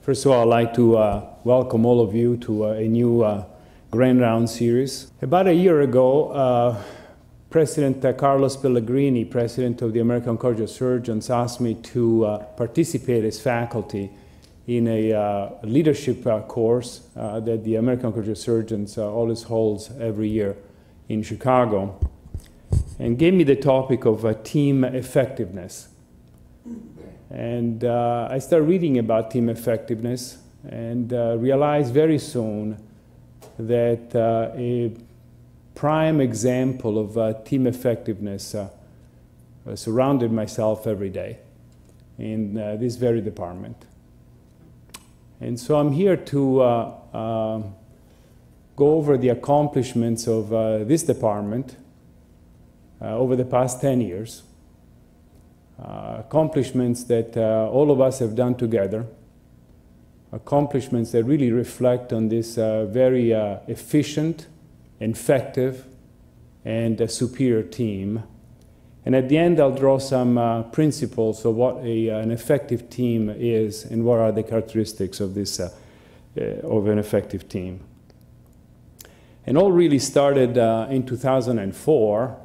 First of all, I'd like to welcome all of you to a new Grand Round series. About a year ago, President Carlos Pellegrini, President of the American College of Surgeons, asked me to participate as faculty in a leadership course that the American College of Surgeons always holds every year in Chicago, and gave me the topic of team effectiveness. And I started reading about team effectiveness and realized very soon that a prime example of team effectiveness surrounded myself every day in this very department. And so I'm here to go over the accomplishments of this department over the past 10 years. Accomplishments that all of us have done together, accomplishments that really reflect on this very efficient, effective, and superior team. And at the end, I'll draw some principles of what an effective team is and what are the characteristics of this of an effective team. And all really started in 2004,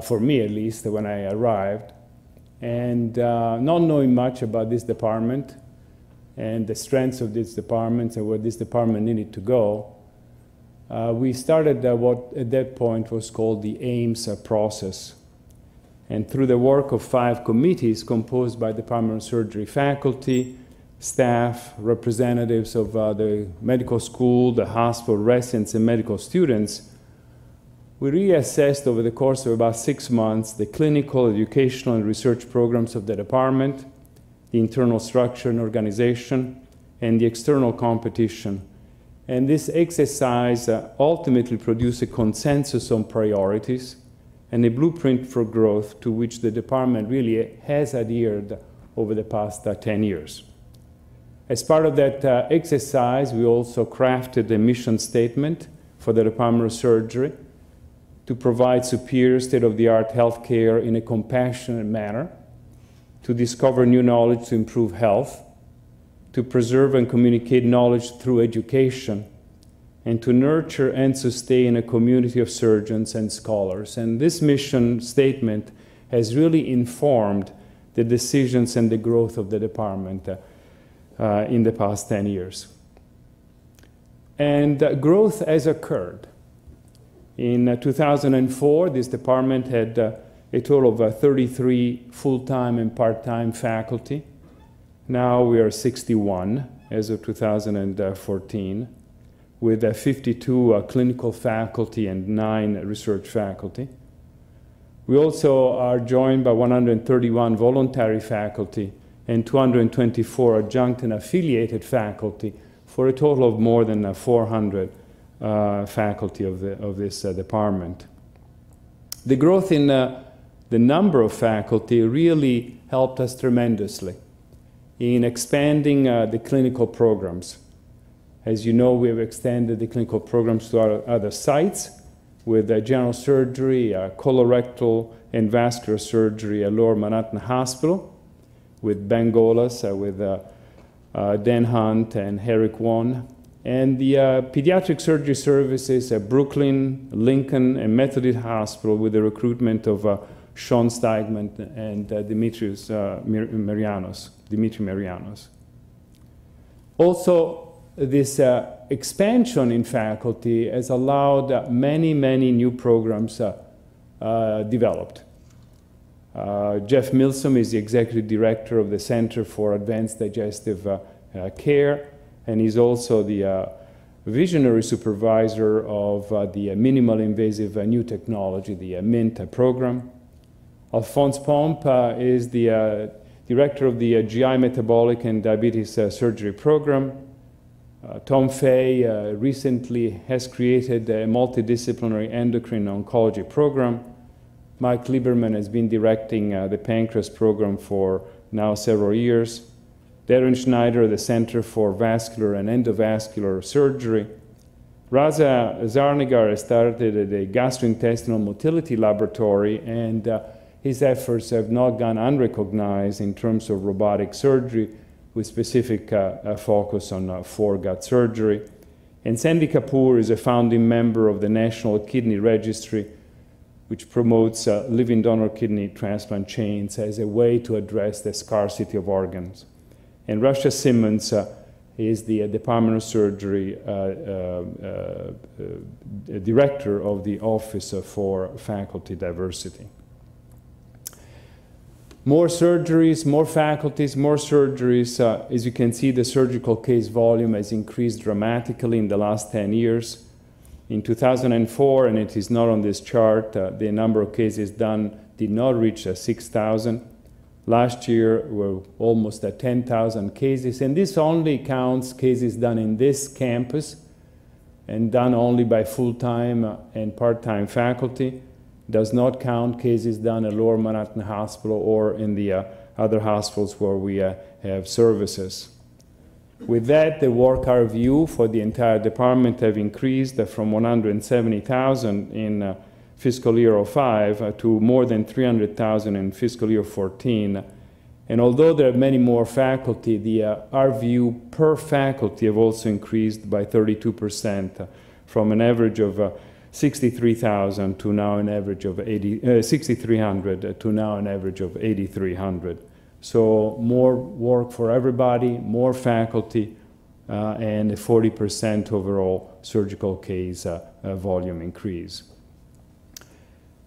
for me at least, when I arrived. And not knowing much about this department and the strengths of this department and where this department needed to go, we started what at that point was called the AIMS process. And through the work of 5 committees composed by Department of Surgery faculty, staff, representatives of the medical school, the hospital, residents, and medical students, we reassessed over the course of about 6 months the clinical, educational, and research programs of the department, the internal structure and organization, and the external competition. And this exercise ultimately produced a consensus on priorities and a blueprint for growth to which the department really has adhered over the past 10 years. As part of that exercise, we also crafted a mission statement for the Department of Surgery to provide superior state-of-the-art healthcare in a compassionate manner, to discover new knowledge to improve health, to preserve and communicate knowledge through education, and to nurture and sustain a community of surgeons and scholars. And this mission statement has really informed the decisions and the growth of the department in the past 10 years. And growth has occurred. In 2004, this department had a total of 33 full-time and part-time faculty. Now we are 61 as of 2014, with 52 clinical faculty and 9 research faculty. We also are joined by 131 voluntary faculty and 224 adjunct and affiliated faculty, for a total of more than 400 faculty of this department. The growth in the number of faculty really helped us tremendously in expanding the clinical programs. As you know, we have extended the clinical programs to our other sites with general surgery, colorectal, and vascular surgery at Lower Manhattan Hospital, with Ben Golas, with Dan Hunt and Eric Won, and the pediatric surgery services at Brooklyn, Lincoln, and Methodist Hospital with the recruitment of Sean Steigman and Dimitri Marianos. Also, this expansion in faculty has allowed many new programs developed. Jeff Milsom is the executive director of the Center for Advanced Digestive Care, and he's also the visionary supervisor of the minimal invasive new technology, the MINT program. Alphonse Pomp is the director of the GI metabolic and diabetes surgery program. Tom Fay recently has created a multidisciplinary endocrine oncology program. Mike Lieberman has been directing the pancreas program for now several years. Darren Schneider, the Center for Vascular and Endovascular Surgery. Raza Zarnigar has started a gastrointestinal motility laboratory, and his efforts have not gone unrecognized in terms of robotic surgery, with specific focus on foregut surgery. And Sandy Kapoor is a founding member of the National Kidney Registry, which promotes living donor kidney transplant chains as a way to address the scarcity of organs. And Rasha Simmons is the Department of Surgery director of the Office for Faculty Diversity. More surgeries, more faculties, more surgeries. As you can see, the surgical case volume has increased dramatically in the last 10 years. In 2004, and it is not on this chart, the number of cases done did not reach 6,000. Last year, were almost at 10,000 cases, and this only counts cases done in this campus and done only by full-time and part-time faculty. Does not count cases done at Lower Manhattan Hospital or in the other hospitals where we have services. With that, the work hour view for the entire department have increased from 170,000 in fiscal year 05 to more than 300,000 in fiscal year 14. And although there are many more faculty, the RVU per faculty have also increased by 32% from an average of 63,000 to now an average of 6,300 to now an average of 8,300. So more work for everybody, more faculty, and a 40% overall surgical case volume increase.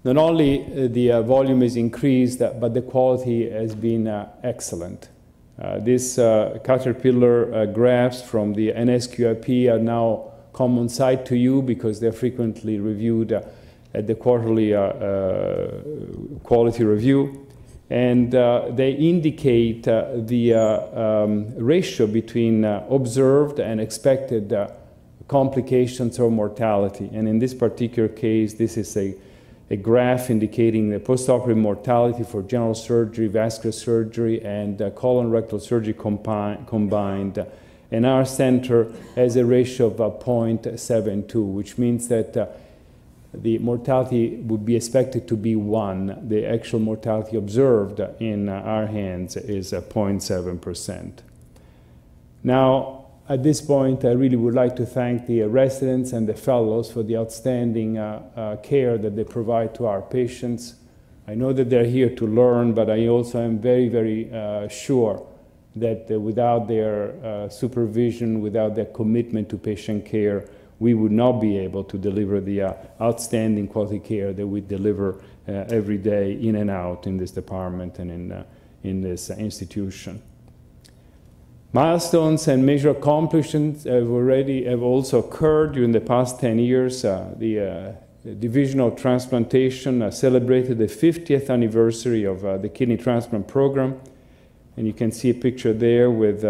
Not only the volume is increased, but the quality has been excellent. These Caterpillar graphs from the NSQIP are now common sight to you because they're frequently reviewed at the quarterly quality review. And they indicate the ratio between observed and expected complications or mortality. And in this particular case, this is a graph indicating the post-operative mortality for general surgery, vascular surgery, and colon rectal surgery combined. And our center has a ratio of 0.72, which means that the mortality would be expected to be 1. The actual mortality observed in our hands is 0.7%. Now, at this point, I really would like to thank the residents and the fellows for the outstanding care that they provide to our patients. I know that they're here to learn, but I also am very, very sure that without their supervision, without their commitment to patient care, we would not be able to deliver the outstanding quality care that we deliver every day in and out in this department and in this institution. Milestones and major accomplishments have also occurred during the past 10 years. The Division of Transplantation celebrated the 50th anniversary of the kidney transplant program. And you can see a picture there with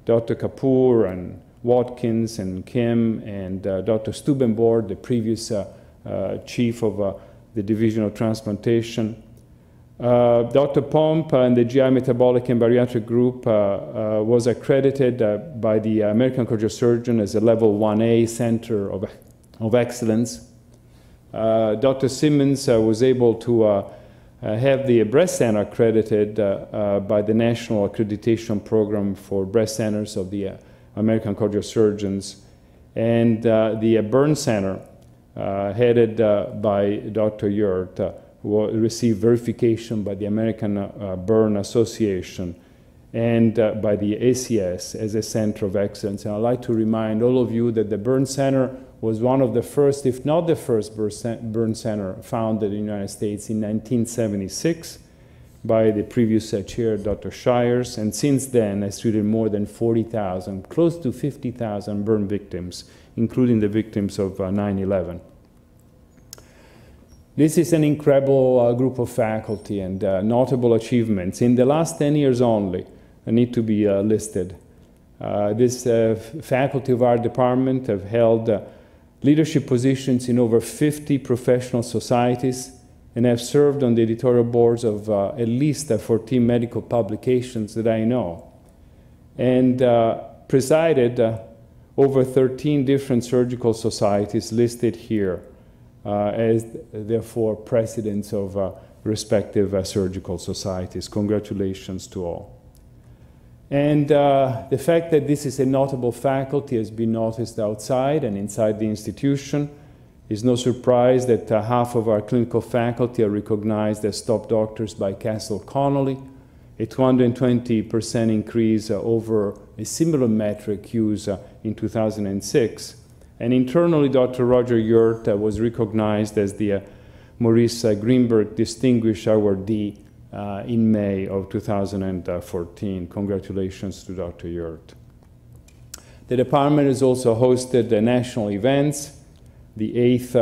Dr. Kapoor and Watkins and Kim and Dr. Stubenborg, the previous chief of the Division of Transplantation. Dr. Pomp and the GI Metabolic and Bariatric Group was accredited by the American College of Surgeons as a Level 1A Center of Excellence. Dr. Simmons was able to have the breast center accredited by the National Accreditation Program for Breast Centers of the American College of Surgeons, and the burn center headed by Dr. Yurt received verification by the American Burn Association and by the ACS as a center of excellence. And I'd like to remind all of you that the burn center was one of the first, if not the first, burn center founded in the United States in 1976 by the previous chair, Dr. Shires, and since then has treated more than 40,000, close to 50,000 burn victims, including the victims of 9/11. This is an incredible group of faculty and notable achievements. In the last 10 years only, need to be listed. This faculty of our department have held leadership positions in over 50 professional societies and have served on the editorial boards of at least 14 medical publications that I know, and presided over 13 different surgical societies listed here as therefore presidents of respective surgical societies. Congratulations to all. And the fact that this is a notable faculty has been noticed outside and inside the institution. It's no surprise that half of our clinical faculty are recognized as top doctors by Castle Connolly, a 220% increase over a similar metric used in 2006. And internally, Dr. Roger Yurt was recognized as the Maurice Greenberg Distinguished Awardee in May of 2014. Congratulations to Dr. Yurt. The department has also hosted national events. The 8th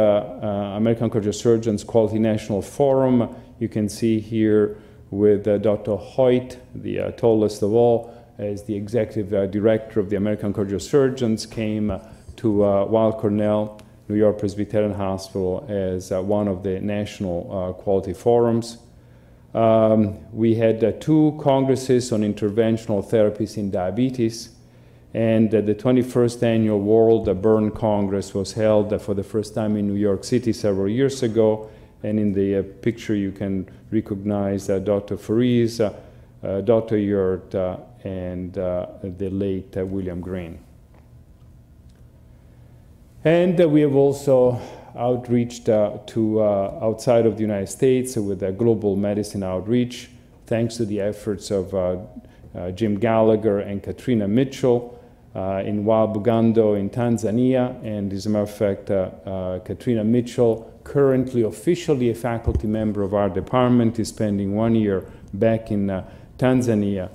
American College of Surgeons Quality National Forum, you can see here with Dr. Hoyt, the tallest of all, as the executive director of the American College of Surgeons, came to Weill Cornell, New York Presbyterian Hospital as one of the national quality forums. We had 2 congresses on interventional therapies in diabetes, and the 21st Annual World Burn Congress was held for the first time in New York City several years ago. And in the picture you can recognize Dr. Fariz, Dr. Yurt, and the late William Green. And we have also outreached to outside of the United States with a global medicine outreach, thanks to the efforts of Jim Gallagher and Katrina Mitchell in Wa Bugando in Tanzania. And as a matter of fact, Katrina Mitchell, currently officially a faculty member of our department, is spending 1 year back in Tanzania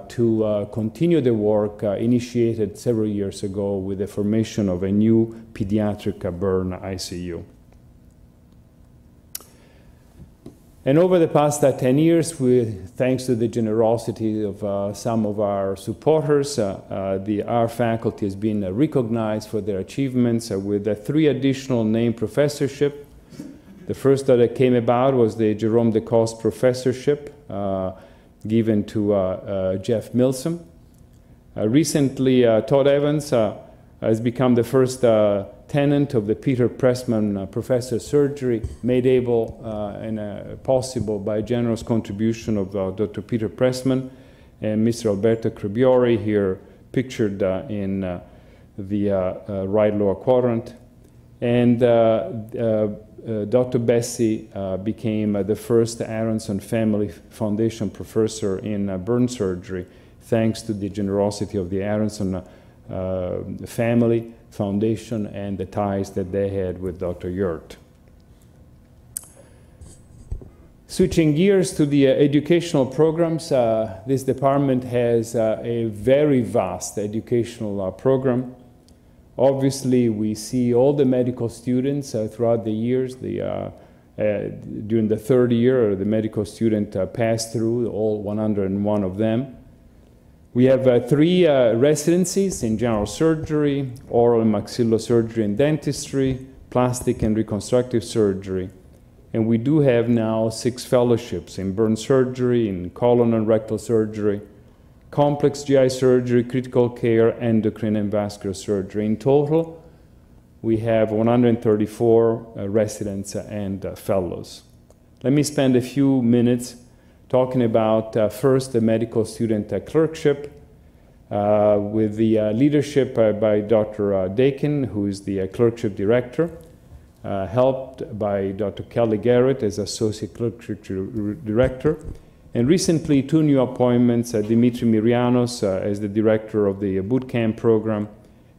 to continue the work initiated several years ago with the formation of a new pediatric burn ICU. And over the past 10 years, thanks to the generosity of some of our supporters, our faculty has been recognized for their achievements with 3 additional named professorships. The first that came about was the Jerome DeCoste Professorship, given to Jeff Milsom. Recently, Todd Evans has become the first tenant of the Peter Pressman Professor of Surgery, made able and possible by a generous contribution of Dr. Peter Pressman and Mr. Alberto Crebiori, here pictured in the right lower quadrant. And Dr. Bessie became the first Aronson Family Foundation professor in burn surgery, thanks to the generosity of the Aronson family foundation and the ties that they had with Dr. Yurt. Switching gears to the educational programs, this department has a very vast educational program. Obviously, we see all the medical students throughout the years. During the 3rd year, the medical student passed through all 101 of them. We have 3 residencies in general surgery, oral and maxillosurgery and dentistry, plastic and reconstructive surgery. And we do have now 6 fellowships in burn surgery, in colon and rectal surgery, complex GI surgery, critical care, endocrine and vascular surgery. In total, we have 134 residents and fellows. Let me spend a few minutes talking about first the medical student clerkship with the leadership by Dr. Dakin, who is the clerkship director, helped by Dr. Kelly Garrett as associate clerkship director, and recently 2 new appointments, Dimitri Mirianos as the director of the boot camp program,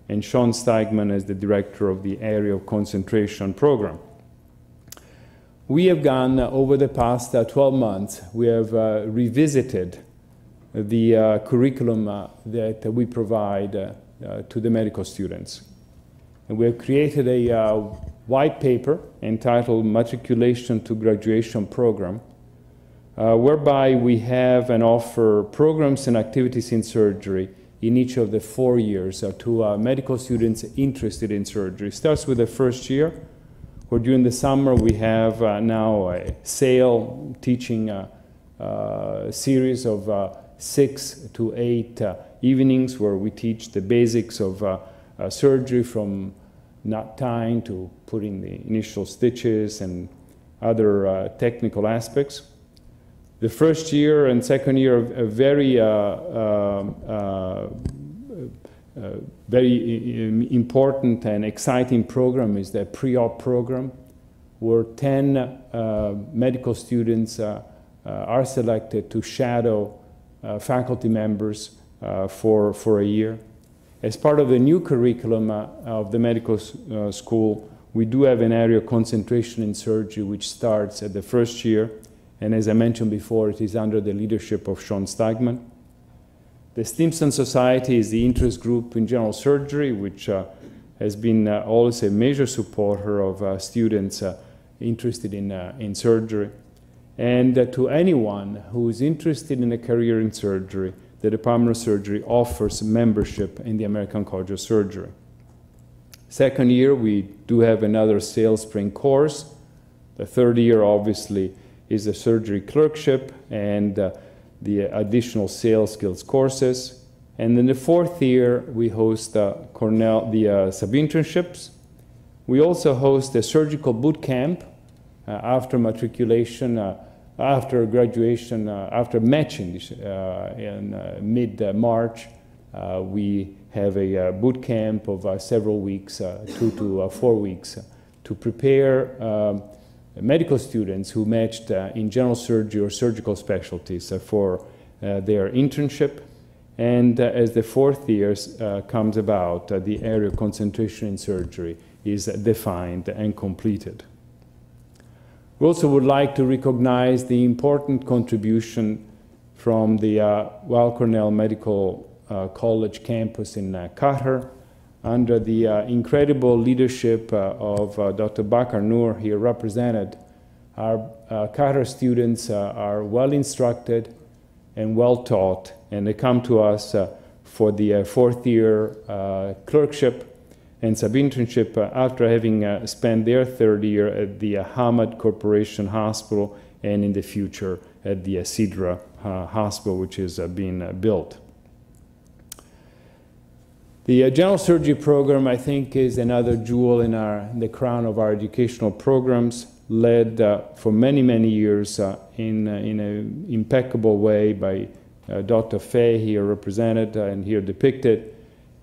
and Sean Steigman as the director of the area of concentration program. We have gone over the past 12 months, we have revisited the curriculum that we provide to the medical students. And we have created a white paper entitled Matriculation to Graduation Program, whereby we have and offer programs and activities in surgery in each of the 4 years to medical students interested in surgery. It starts with the first year, where during the summer we have now a SAIL teaching series of 6 to 8 evenings where we teach the basics of surgery, from knot tying to putting the initial stitches and other technical aspects. The first year and second year are very important and exciting program is the pre-op program, where 10 medical students are selected to shadow faculty members for a year. As part of the new curriculum of the medical school, we do have an area of concentration in surgery which starts at the first year, and as I mentioned before, it is under the leadership of Sean Steigman. The Stimson Society is the interest group in general surgery, which has been always a major supporter of students interested in surgery. And to anyone who is interested in a career in surgery, the Department of Surgery offers membership in the American College of Surgery. Second year, we do have another sales spring course. The third year, obviously, is the surgery clerkship and the additional sales skills courses. And in the fourth year, we host the sub-internships. We also host a surgical boot camp after matriculation, after graduation, after matching in mid-March. We have a boot camp of several weeks, 2 to 4 weeks, to prepare medical students who matched in general surgery or surgical specialties for their internship. And as the fourth year comes about, the area of concentration in surgery is defined and completed. We also would like to recognize the important contribution from the Weill Cornell Medical College campus in Qatar, under the incredible leadership of Dr. Bakar Noor here represented. Our Qatar students are well instructed and well taught, and they come to us for the fourth year clerkship and sub-internship after having spent their third year at the Hamad Corporation Hospital and in the future at the Sidra Hospital, which is being built. The general surgery program, I think, is another jewel in the crown of our educational programs, led for many, many years in an impeccable way by Dr. Fay, here represented and here depicted,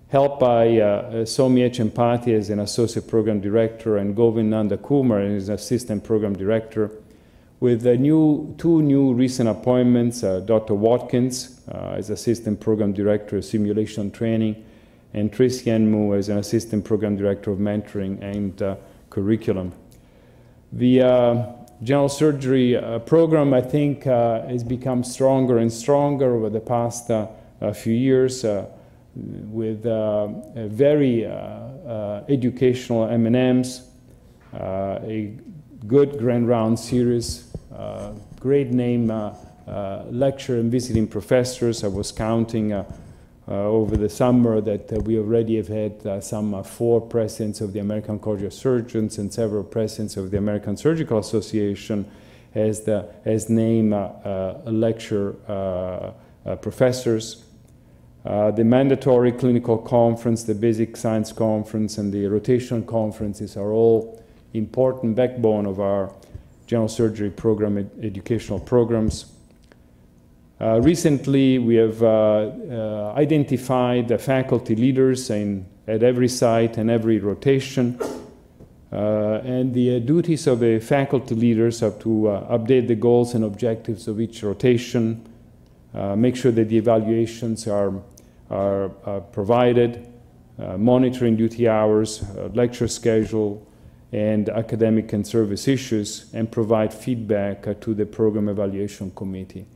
helped by Soumya Champati as an associate program director and Govind Nanda Kumar as assistant program director, with two new recent appointments, Dr. Watkins as assistant program director of simulation training, and Tris Yenmu as an assistant program director of mentoring and curriculum. The general surgery program, I think, has become stronger and stronger over the past few years with very educational M&Ms, a good Grand Round series, great name lecture and visiting professors. I was counting over the summer that we already have had some 4 presidents of the American College of Surgeons and several presidents of the American Surgical Association as name lecture professors. The mandatory clinical conference, the basic science conference, and the rotation conferences are all important backbone of our general surgery program, educational programs. Recently, we have identified the faculty leaders at every site and every rotation. And the duties of the faculty leaders are to update the goals and objectives of each rotation, make sure that the evaluations are provided, monitoring duty hours, lecture schedule, and academic and service issues, and provide feedback to the program evaluation committee.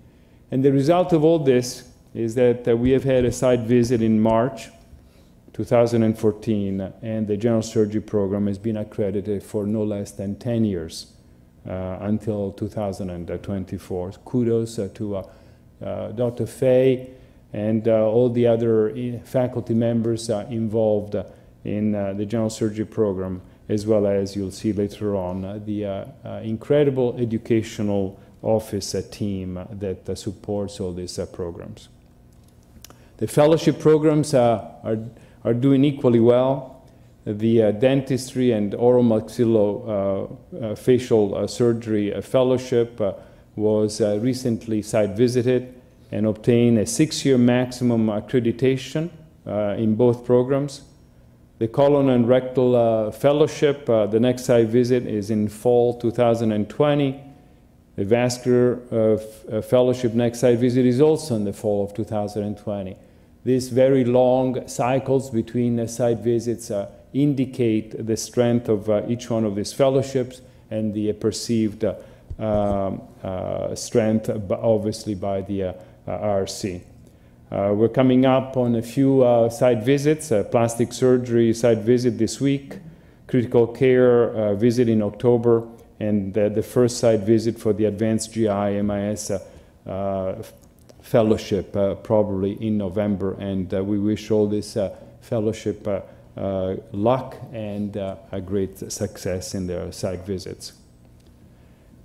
And the result of all this is that we have had a site visit in March 2014, and the general surgery program has been accredited for no less than 10 years until 2024. Kudos to Dr. Fay and all the other faculty members involved in the general surgery program, as well as, you'll see later on, the incredible educational office team that supports all these programs. The fellowship programs are doing equally well. The dentistry and oral maxillofacial surgery fellowship was recently site visited and obtained a 6-year maximum accreditation in both programs. The colon and rectal fellowship, the next site visit is in fall 2020. The vascular fellowship next site visit is also in the fall of 2020. These very long cycles between site visits indicate the strength of each one of these fellowships and the perceived strength, obviously, by the RC. We're coming up on a few site visits, plastic surgery site visit this week, critical care visit in October, and the first site visit for the advanced GI MIS fellowship probably in November, and we wish all this fellowship luck and a great success in their site visits.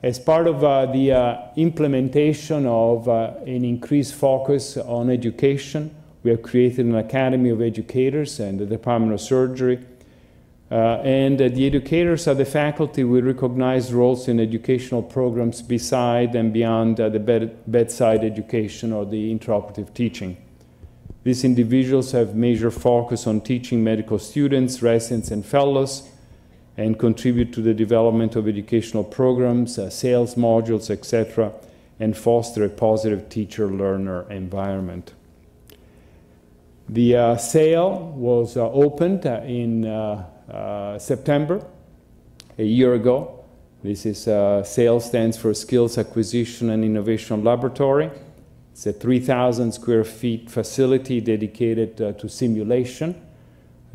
As part of the implementation of an increased focus on education, we have created an Academy of Educators and the Department of Surgery. And the educators are the faculty with recognized roles in educational programs beside and beyond the bedside education or the intraoperative teaching. These individuals have major focus on teaching medical students, residents, and fellows, and contribute to the development of educational programs, sales modules, etc., and foster a positive teacher-learner environment. The sale was opened in September, a year ago. This is SAIL stands for Skills Acquisition and Innovation Laboratory. It's a 3,000 square feet facility dedicated to simulation,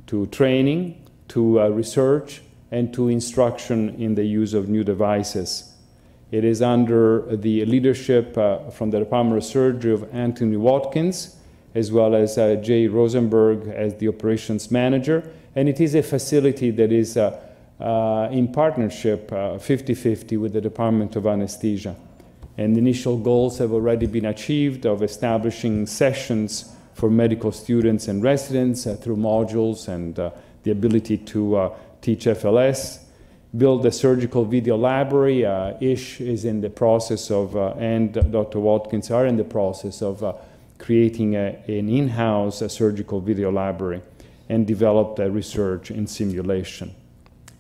to training, to research, and to instruction in the use of new devices. It is under the leadership from the Department of Surgery of Anthony Watkins, as well as Jay Rosenberg as the operations manager. And it is a facility that is in partnership 50-50 with the Department of Anesthesia. And initial goals have already been achieved of establishing sessions for medical students and residents through modules and the ability to teach FLS, build a surgical video library. Ish is in the process of, and Dr. Watkins are in the process of creating an in-house surgical video library and developed research in simulation.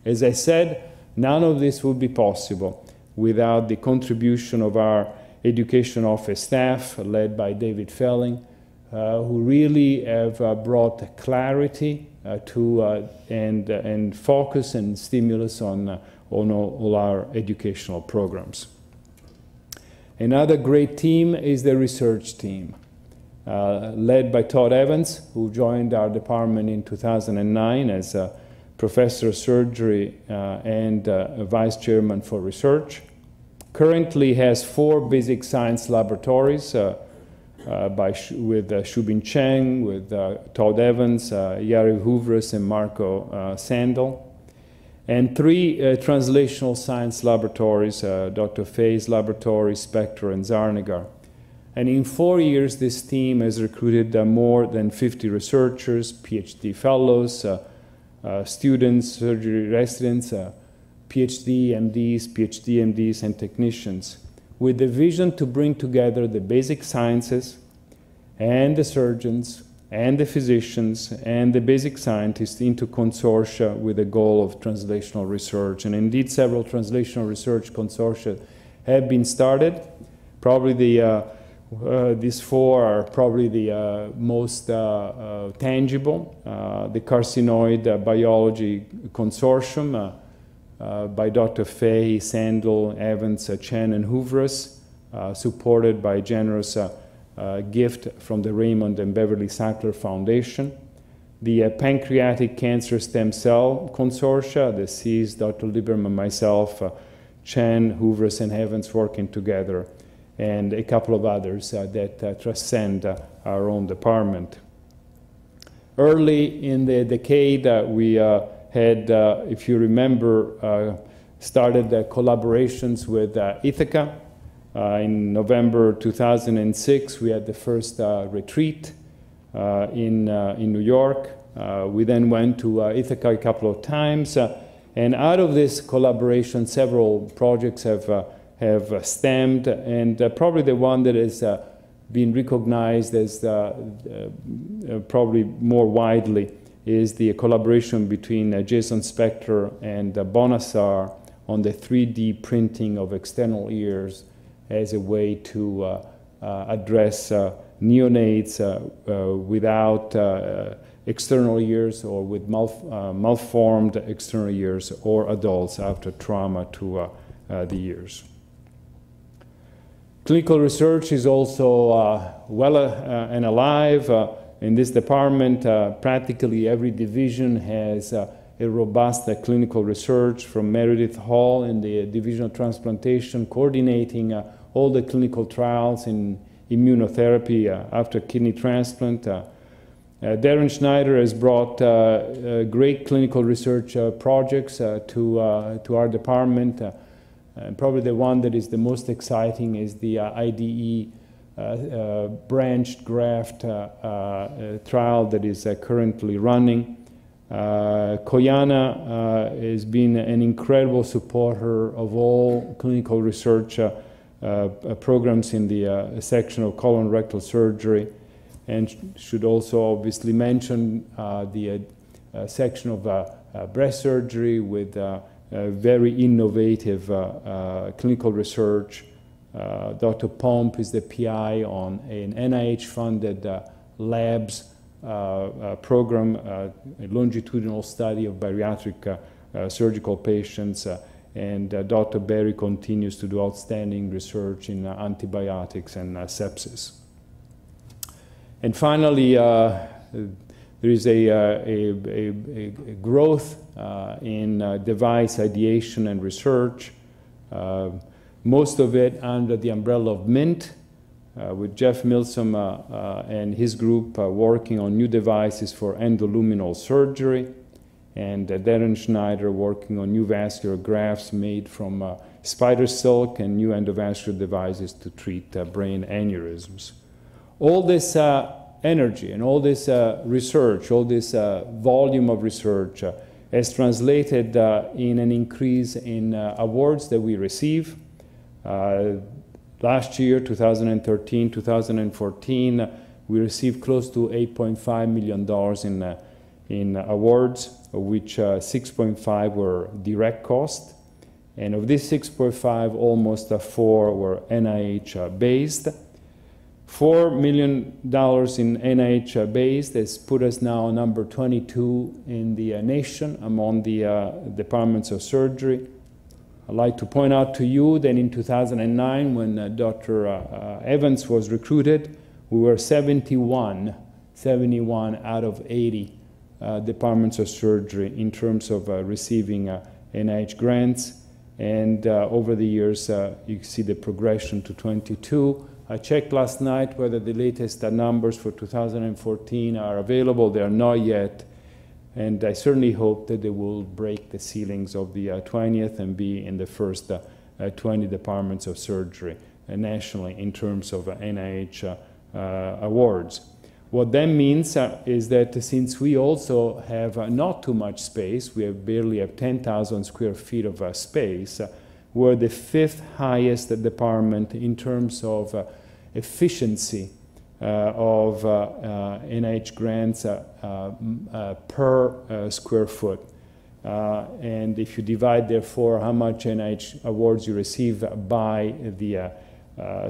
As I said, none of this would be possible without the contribution of our education office staff, led by David Felling, who really have brought clarity and focus and stimulus on all our educational programs. Another great team is the research team, led by Todd Evans, who joined our department in 2009 as a professor of surgery and a vice chairman for research. Currently has 4 basic science laboratories with Shubin Cheng, with Todd Evans, Yari Houvres, and Marco Sandel, and 3 translational science laboratories, Dr. Fay's laboratory, Spector, and Zarnigar. And in 4 years, this team has recruited more than 50 researchers, PhD fellows, students, surgery residents, PhD MDs, PhD MDs, and technicians, with the vision to bring together the basic sciences and the surgeons and the physicians and the basic scientists into consortia with the goal of translational research. And indeed, several translational research consortia have been started. Probably these 4 are probably the most tangible. The Carcinoid Biology Consortium, by Dr. Fay, Sandel, Evans, Chen, and Houvres, supported by a generous gift from the Raymond and Beverly Sackler Foundation. The Pancreatic Cancer Stem Cell Consortia, the C's, Dr. Lieberman, myself, Chen, Houvres, and Evans working together, and a couple of others that transcend our own department. Early in the decade, we had, if you remember, started collaborations with Ithaca. In November 2006, we had the first retreat in New York. We then went to Ithaca a couple of times. And out of this collaboration, several projects have have stemmed, and probably the one that has been recognized as probably more widely is the collaboration between Jason Spector and Bonassar on the 3D printing of external ears as a way to address neonates without external ears or with malformed external ears, or adults after trauma to the ears. Clinical research is also well and alive. In this department, practically every division has a robust clinical research, from Meredith Hall in the Division of Transplantation, coordinating all the clinical trials in immunotherapy after kidney transplant. Darren Schneider has brought great clinical research projects to our department. And probably the one that is the most exciting is the IDE branched graft trial that is currently running. Koyana has been an incredible supporter of all clinical research programs in the section of colon rectal surgery, and should also obviously mention the section of breast surgery with very innovative clinical research. Dr. Pomp is the PI on an NIH-funded labs program, a longitudinal study of bariatric surgical patients, and Dr. Berry continues to do outstanding research in antibiotics and sepsis. And finally, there is a growth in device ideation and research, most of it under the umbrella of MINT, with Jeff Milsom and his group working on new devices for endoluminal surgery, and Darren Schneider working on new vascular grafts made from spider silk and new endovascular devices to treat brain aneurysms. All this energy and all this research, all this volume of research has translated in an increase in awards that we receive. Last year, 2013, 2014, we received close to $8.5 million in awards, of which 6.5 were direct cost. And of this 6.5, almost 4 were NIH-based. $4 million in NIH-based has put us now number 22 in the nation among the departments of surgery. I'd like to point out to you that in 2009, when Dr. Evans was recruited, we were 71 out of 80 departments of surgery in terms of receiving NIH grants. And over the years, you see the progression to 22. I checked last night whether the latest numbers for 2014 are available. They are not yet. And I certainly hope that they will break the ceilings of the 20th and be in the first 20 departments of surgery nationally in terms of NIH awards. What that means is that since we also have not too much space, we barely have 10,000 square feet of space, we're the 5th highest department in terms of efficiency of NIH grants per square foot. And if you divide, therefore, how much NIH awards you receive by the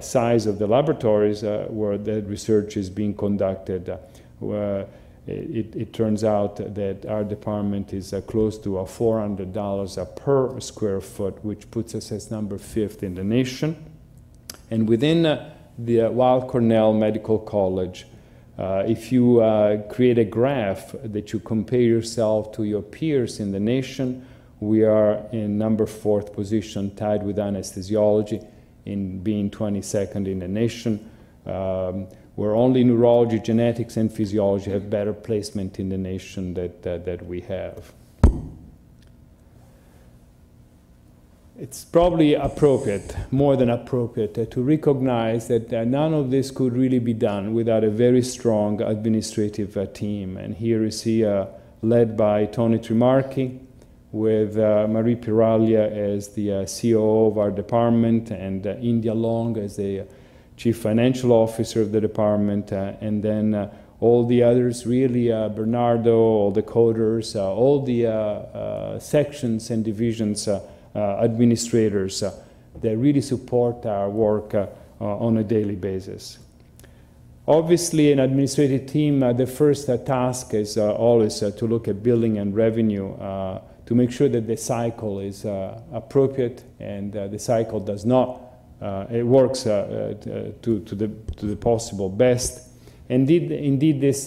size of the laboratories where the research is being conducted, it turns out that our department is close to $400 per square foot, which puts us as number 5th in the nation. And within the Weill Cornell Medical College, if you create a graph that you compare yourself to your peers in the nation, we are in number 4th position, tied with anesthesiology in being 22nd in the nation. Where only neurology, genetics, and physiology have better placement in the nation that we have. It's probably appropriate, more than appropriate, to recognize that none of this could really be done without a very strong administrative team. And here you see, led by Tony Trimarchi, with Marie Piraglia as the COO of our department, and India Long as the Chief Financial Officer of the department, and then all the others, really, Bernardo, all the coders, all the sections and divisions administrators that really support our work on a daily basis. Obviously, an administrative team, the first task is always to look at billing and revenue to make sure that the cycle is appropriate and the cycle does not, it works to the possible best. Indeed, this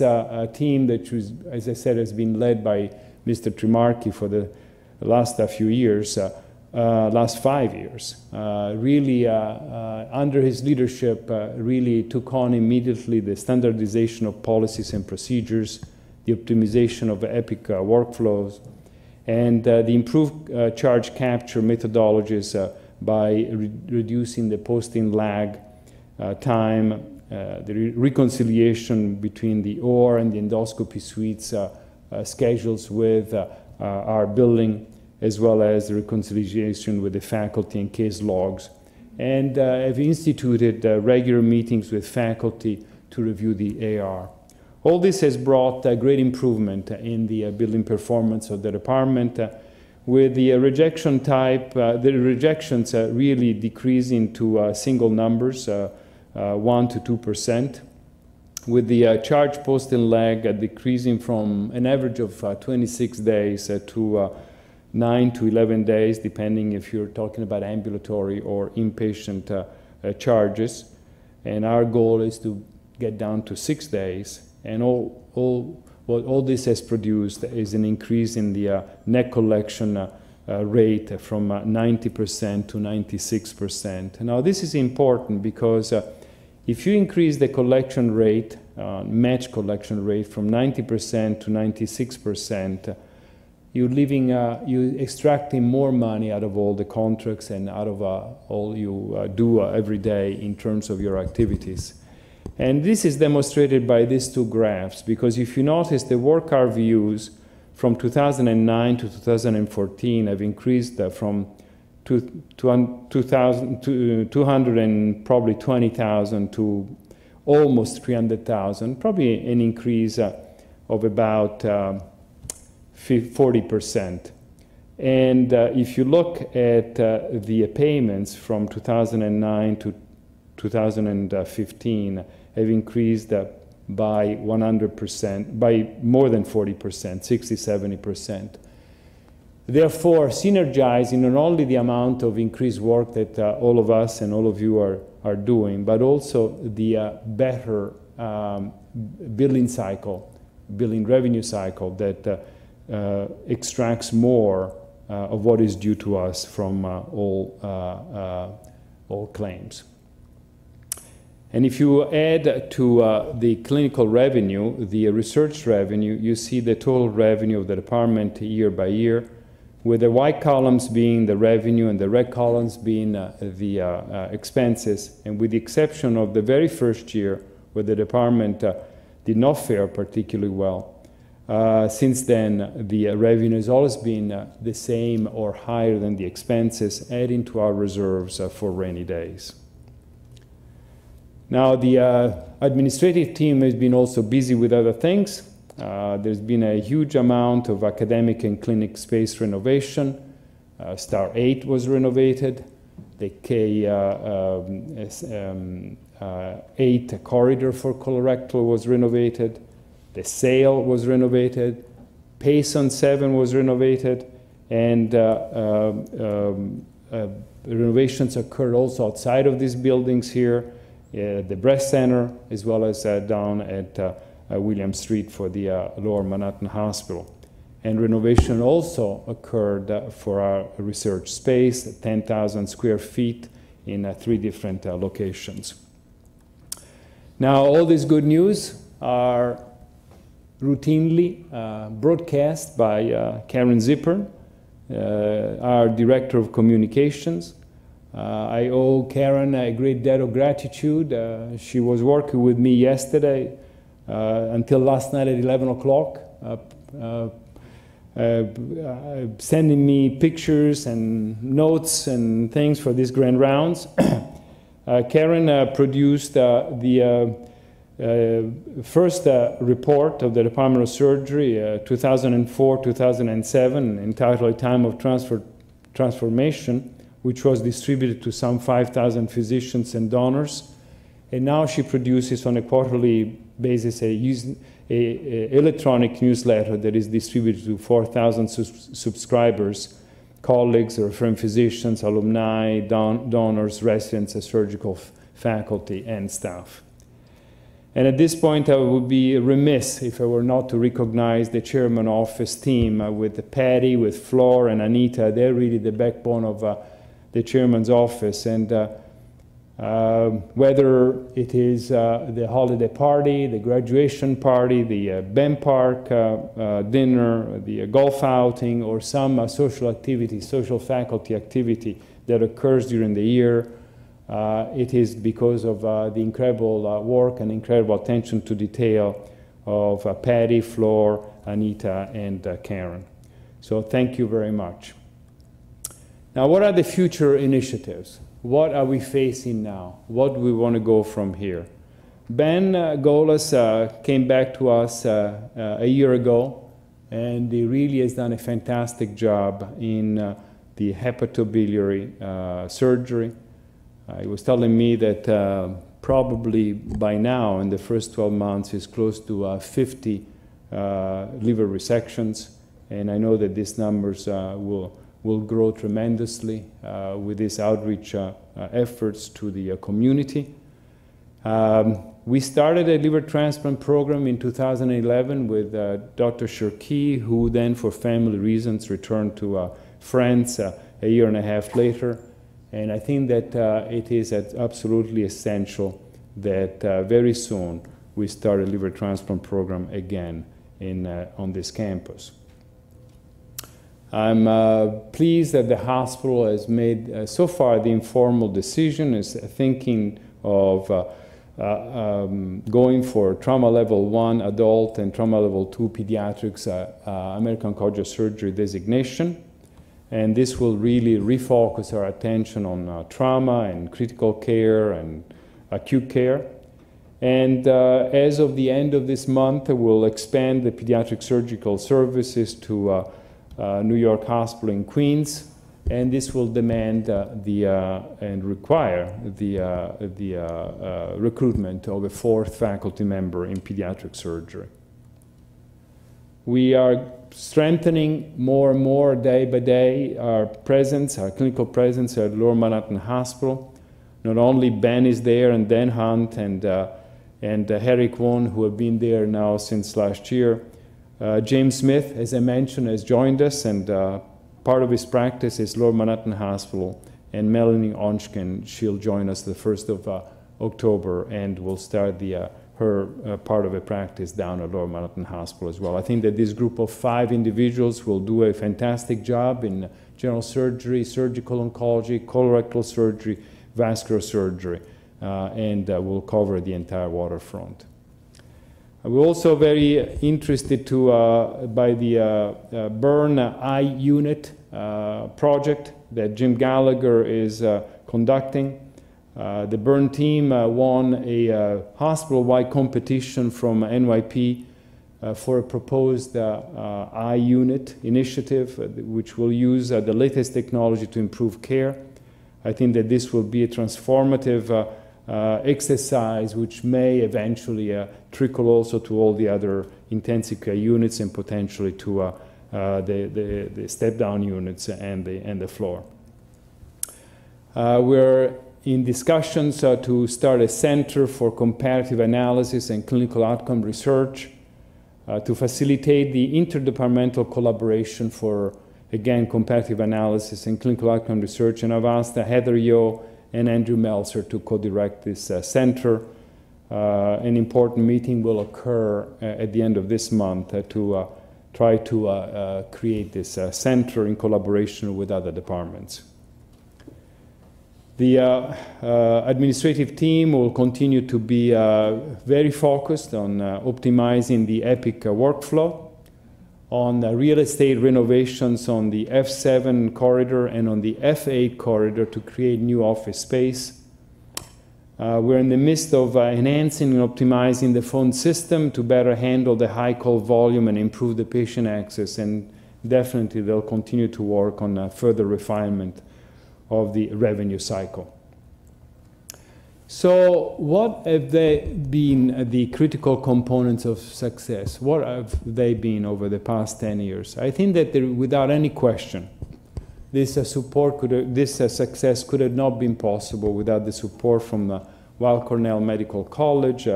team that was, as I said, has been led by Mr. Trimarchi for the last few years, last 5 years, really under his leadership, really took on immediately the standardization of policies and procedures, the optimization of EPIC workflows, and the improved charge capture methodologies by reducing the posting lag time, the reconciliation between the OR and the endoscopy suites schedules with our billing, as well as the reconciliation with the faculty and case logs. And have instituted regular meetings with faculty to review the AR. All this has brought great improvement in the billing performance of the department, with the rejection type, the rejections really decreasing to single numbers, 1 to 2%, with the charge posting lag decreasing from an average of 26 days to 9 to 11 days, depending if you're talking about ambulatory or inpatient charges. And our goal is to get down to 6 days. And what all this has produced is an increase in the net collection rate from 90% to 96%. Now, this is important because if you increase the collection rate, match collection rate from 90% to 96%, you're extracting more money out of all the contracts and out of all you do every day in terms of your activities. And this is demonstrated by these two graphs, because if you notice, the work RVUs from 2009 to 2014 have increased from 200 and probably 20,000 to almost 300,000, probably an increase of about 40%. And if you look at the payments from 2009 to 2015, have increased by 100%, by more than 40%, 60, 70%. Therefore, synergizing not only the amount of increased work that all of us and all of you are doing, but also the better billing cycle, billing revenue cycle that extracts more of what is due to us from all claims. And if you add to the clinical revenue, the research revenue, you see the total revenue of the department year by year, with the white columns being the revenue and the red columns being the expenses. And with the exception of the very first year, where the department did not fare particularly well, since then, the revenue has always been the same or higher than the expenses, adding to our reserves for rainy days. Now, the administrative team has been also busy with other things. There's been a huge amount of academic and clinic space renovation. Star 8 was renovated. The K8 corridor for colorectal was renovated. The SAIL was renovated. Payson 7 was renovated. And renovations occurred also outside of these buildings here. The breast center, as well as down at William Street for the Lower Manhattan Hospital. And renovation also occurred for our research space, 10,000 square feet in 3 different locations. Now, all this good news are routinely broadcast by Karen Zipper, our Director of Communications. I owe Karen a great debt of gratitude. She was working with me yesterday until last night at 11 o'clock, sending me pictures and notes and things for these grand rounds. Karen produced the first report of the Department of Surgery, 2004-2007, entitled A Time of Transformation, which was distributed to some 5,000 physicians and donors. And now she produces on a quarterly basis a electronic newsletter that is distributed to 4,000 subscribers, colleagues, referring physicians, alumni, donors, residents, surgical faculty, and staff. And at this point, I would be remiss if I were not to recognize the chairman office team with Patty, with Flor, and Anita. They're really the backbone of the chairman's office. And whether it is the holiday party, the graduation party, the band park dinner, the golf outing, or some social activity, social faculty activity that occurs during the year, it is because of the incredible work and incredible attention to detail of Patty, Flor, Anita, and Karen. So thank you very much. Now, what are the future initiatives? What are we facing now? What do we want to go from here? Ben Golas came back to us a year ago, and he really has done a fantastic job in the hepatobiliary surgery. He was telling me that probably by now, in the first 12 months, he's close to 50 liver resections, and I know that these numbers will grow tremendously with these outreach efforts to the community. We started a liver transplant program in 2011 with Dr. Shirky, who then, for family reasons, returned to France a year and a half later. And I think that it is absolutely essential that very soon we start a liver transplant program again on this campus. I'm pleased that the hospital has made so far the informal decision, is thinking of going for trauma level 1 adult and trauma level 2 pediatrics American cardiac surgery designation. And this will really refocus our attention on trauma and critical care and acute care. And as of the end of this month, we'll expand the pediatric surgical services to New York Hospital in Queens, and this will demand and require the recruitment of a 4th faculty member in pediatric surgery. We are strengthening more and more day by day our presence, our clinical presence at Lower Manhattan Hospital. Not only Ben is there, and Dan Hunt and Eric Won, who have been there now since last year. James Smith, as I mentioned, has joined us, and part of his practice is Lower Manhattan Hospital. And Melanie Onchkin, she'll join us the 1st of October, and will start her part of a practice down at Lower Manhattan Hospital as well. I think that this group of 5 individuals will do a fantastic job in general surgery, surgical oncology, colorectal surgery, vascular surgery, and will cover the entire waterfront. We're also very interested by the burn eye unit project that Jim Gallagher is conducting. The burn team won a hospital-wide competition from NYP for a proposed eye unit initiative, which will use the latest technology to improve care. I think that this will be a transformative exercise which may eventually trickle also to all the other intensive care units and potentially to the step-down units and the floor. We're in discussions to start a center for comparative analysis and clinical outcome research to facilitate the interdepartmental collaboration for, again, comparative analysis and clinical outcome research. And I've asked Heather Yo and Andrew Meltzer to co-direct this center. An important meeting will occur at the end of this month to try to create this center in collaboration with other departments. The administrative team will continue to be very focused on optimizing the EPIC workflow. on real estate renovations on the F7 corridor and on the F8 corridor to create new office space. We're in the midst of enhancing and optimizing the phone system to better handle the high call volume and improve the patient access, and definitely they'll continue to work on further refinement of the revenue cycle. So what have they been the critical components of success? What have they been over the past 10 years? I think that without any question, this success could have not been possible without the support from the Weill Cornell Medical College,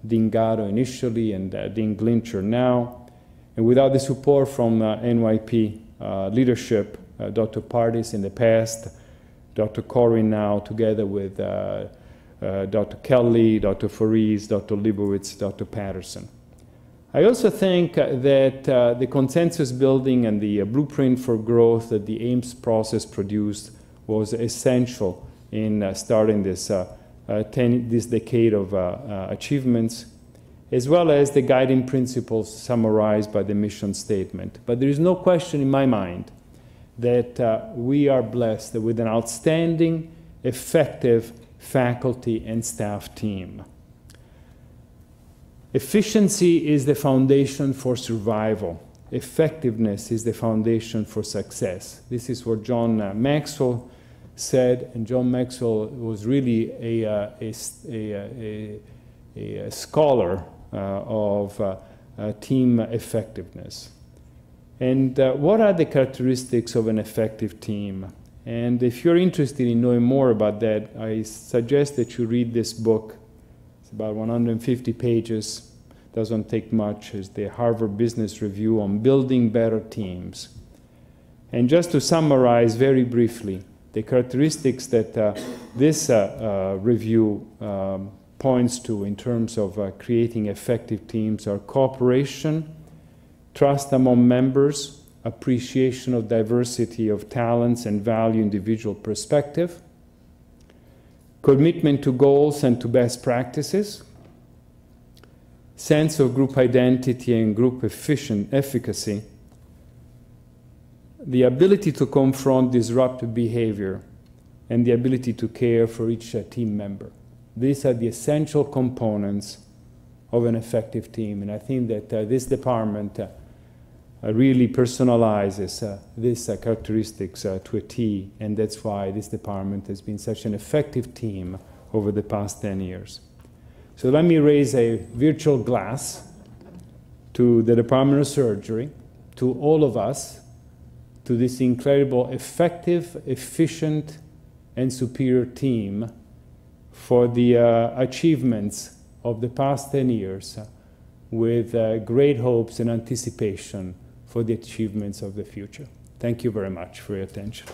Dean Gatto initially, and Dean Glincher now, and without the support from NYP leadership, Dr. Pardis in the past, Dr. Corey now, together with Dr. Kelly, Dr. Faris, Dr. Leibowitz, Dr. Patterson. I also think that the consensus building and the blueprint for growth that the AIMS process produced was essential in starting this, this decade of achievements, as well as the guiding principles summarized by the mission statement. But there is no question in my mind that we are blessed with an outstanding, effective faculty and staff team. Efficiency is the foundation for survival. Effectiveness is the foundation for success. This is what John Maxwell said, and John Maxwell was really a scholar of team effectiveness. And what are the characteristics of an effective team? And if you're interested in knowing more about that, I suggest that you read this book. It's about 150 pages. Doesn't take much. It's the Harvard Business Review on building better teams. And just to summarize very briefly, the characteristics that this review points to in terms of creating effective teams are cooperation, trust among members, appreciation of diversity of talents and value individual perspective, commitment to goals and to best practices, sense of group identity and group efficacy, the ability to confront disruptive behavior, and the ability to care for each team member. These are the essential components of an effective team, and I think that this department really personalizes these characteristics to a T, and that's why this department has been such an effective team over the past 10 years. So let me raise a virtual glass to the Department of Surgery, to all of us, to this incredible, effective, efficient, and superior team for the achievements of the past 10 years with great hopes and anticipation for the achievements of the future. Thank you very much for your attention.